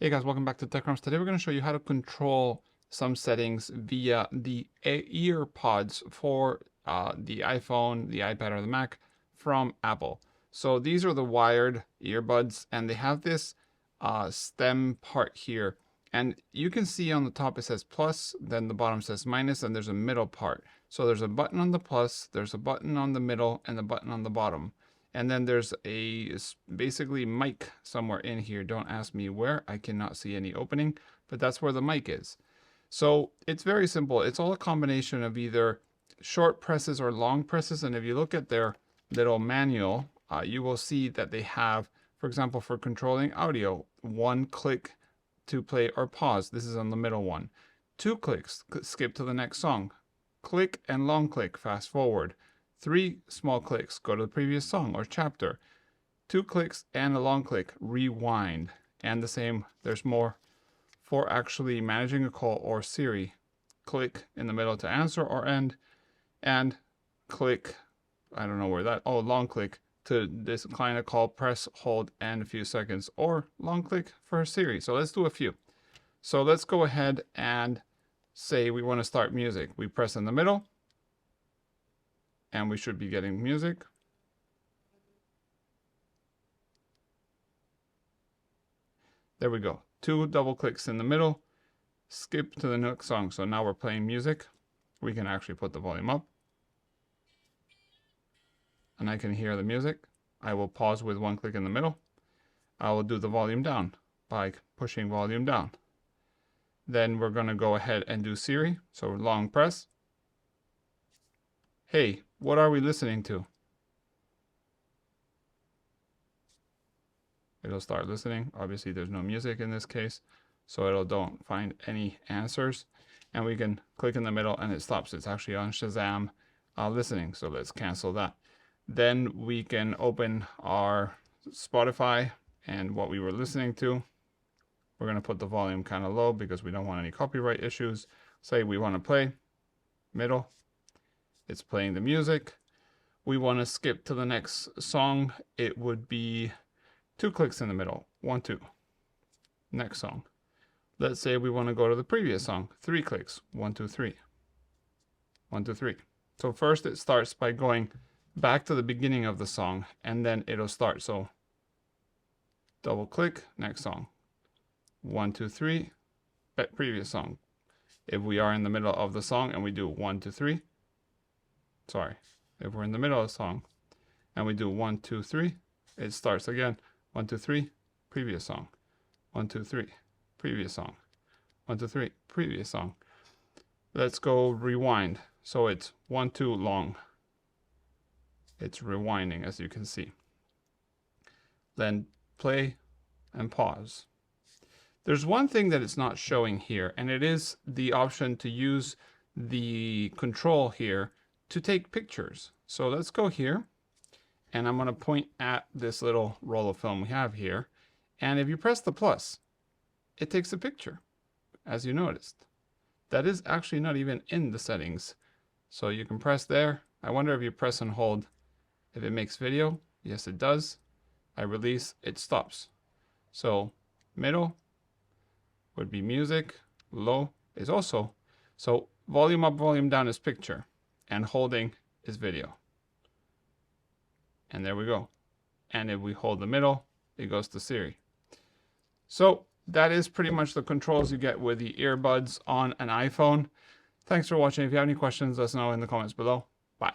Hey guys, welcome back to Crumbs. Today we're going to show you how to control some settings via the EarPods for the iPhone, the iPad, or the Mac from Apple. So these are the wired earbuds, and they have this stem part here. And you can see on the top it says plus, then the bottom says minus, and there's a middle part. So there's a button on the plus, there's a button on the middle, and a button on the bottom. And then there's a basically mic somewhere in here. Don't ask me where. I cannot see any opening, but that's where the mic is. So it's very simple. It's all a combination of either short presses or long presses. And if you look at their little manual, you will see that they have, for example, for controlling audio, 1 click to play or pause. This is on the middle one. 2 clicks, skip to the next song. Click and long click, fast forward. 3 small clicks, go to the previous song or chapter. 2 clicks and a long click, rewind. And the same, there's more for actually managing a call or Siri. Click in the middle to answer or end, and click, I don't know where that, long click to decline a call, press, hold, and a few seconds, or long click for Siri. So let's do a few. So let's go ahead and say we want to start music. We press in the middle, and we should be getting music. There we go. 2 double clicks in the middle, skip to the next song. So now we're playing music. We can actually put the volume up, and I can hear the music. I will pause with 1 click in the middle. I will do the volume down by pushing volume down. Then we're going to go ahead and do Siri. So long press. Hey, what are we listening to? It'll start listening. Obviously there's no music in this case, so it'll don't find any answers. And we can click in the middle and it stops. It's actually on Shazam listening. So let's cancel that. Then we can open our Spotify and what we were listening to. We're going to put the volume kind of low because we don't want any copyright issues. Say we want to play middle. It's playing the music. We want to skip to the next song. It would be 2 clicks in the middle. 1, 2. Next song. Let's say we want to go to the previous song. 3 clicks. 1, 2, 3. 1, 2, 3. So first it starts by going back to the beginning of the song, and then it'll start. So double click, next song. 1, 2, 3. Previous song. If we are in the middle of the song and we do 1, 2, 3. Sorry. If we're in the middle of the song and we do 1, 2, 3, it starts again. 1, 2, 3, previous song. 1, 2, 3, previous song. 1, 2, 3, previous song. Let's go rewind. So it's 1, 2 long. It's rewinding, as you can see. Then play and pause. There's one thing that it's not showing here, and it is the option to use the control here to take pictures. So let's go here, and I'm going to point at this little roll of film we have here. And if you press the plus, it takes a picture, as you noticed. That is actually not even in the settings. So you can press there. I wonder if you press and hold if it makes video. Yes, it does. I release, it stops. So middle would be music. Low is also. So volume up, volume down is picture, and holding is video. And there we go. And if we hold the middle, it goes to Siri. So that is pretty much the controls you get with the earbuds on an iPhone. Thanks for watching. If you have any questions, let us know in the comments below. Bye.